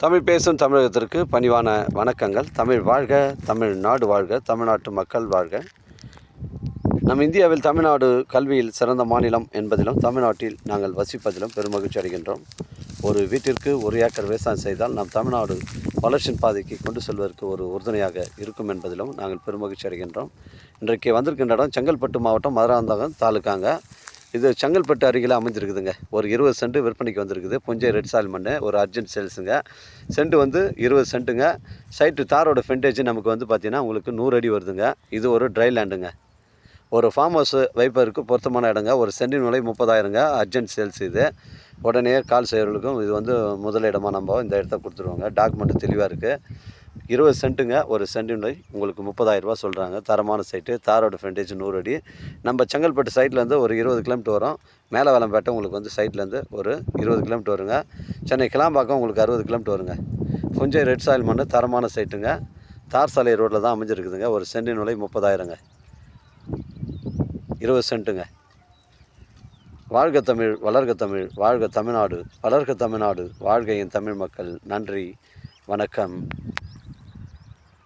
தமிழ் பேசும் தமிழகத்திற்கு பணிவான வணக்கங்கள். தமிழ் வாழ்க, தமிழ்நாடு வாழ்க, தமிழ்நாட்டு மக்கள் வாழ்க. நம் இந்தியாவில் தமிழ்நாடு கல்வியில் சிறந்த மாநிலம் என்பதிலும் தமிழ்நாட்டில் நாங்கள் வசிப்பதிலும் பெருமகிழ்ச்சி அடைகின்றோம். ஒரு வீட்டிற்கு 1 ஏக்கர் விவசாயம் செய்தால் நம் தமிழ்நாடு வளர்ச்சியின் பாதைக்கு கொண்டு செல்வதற்கு ஒரு உறுதுணையாக இருக்கும் என்பதிலும் நாங்கள் பெருமகிழ்ச்சி அடைகின்றோம். இன்றைக்கு வந்திருக்கின்ற இடம் செங்கல்பட்டு மாவட்டம் மதுராந்தகம் தாலுக்காங்க. இது செங்கல்பட்டு அருகில் அமைஞ்சிருக்குதுங்க. ஒரு 20 சென்ட் விற்பனைக்கு வந்திருக்குது. புஞ்சை ரெட் சாயில் மண், ஒரு அர்ஜென்ட் சேல்ஸுங்க. சென்ட் வந்து 20 சென்ட்டுங்க. சைட்டு தாரோட ஃப்ரண்டேஜ் நமக்கு வந்து பார்த்திங்கன்னா உங்களுக்கு 100 அடி வருதுங்க. இது ஒரு ட்ரை லேண்டுங்க. ஒரு ஃபார்ம் ஹவுஸ் வைப்பதற்கு பொருத்தமான இடங்க. ஒரு சென்டின் விலை 30,000ங்க. அர்ஜென்ட் சேல்ஸ் இது. உடனே கால் செய்கிறவர்களுக்கும் இது வந்து முதலிடமாக நம்ம இந்த இடத்த கொடுத்துருவோங்க. டாக்குமெண்ட் தெளிவாக இருக்குது. 20 சென்ட்டுங்க. ஒரு சென்டின் விலை உங்களுக்கு 30,000 ரூபா சொல்கிறாங்க. தரமான சைட்டு, தாரோட ஃப்ரண்டேஜ் 100 அடி. நம்ம செங்கல்பட்டு சைட்லேருந்து ஒரு 20 கிலோமீட்டர் வரும். மேலவேலம்பேட்டை உங்களுக்கு வந்து சைட்லேருந்து ஒரு 20 கிலோமீட்டர் வருங்க. சென்னை கிளாம்பாக்கம் உங்களுக்கு 60 கிலோமீட்டர் வருங்க. புஞ்சை ரெட் சாயில் மண், தரமான சைட்டுங்க. தார் சாலை ரோட்டில் தான் அமைஞ்சிருக்குதுங்க. ஒரு சென்டின் விலை 30,000ங்க. 20 சென்ட்டுங்க. வாழ்க தமிழ், வளர்க தமிழ், வாழ்க தமிழ்நாடு, வளர்க தமிழ்நாடு, வாழ்க என் தமிழ் மக்கள். நன்றி, வணக்கம்.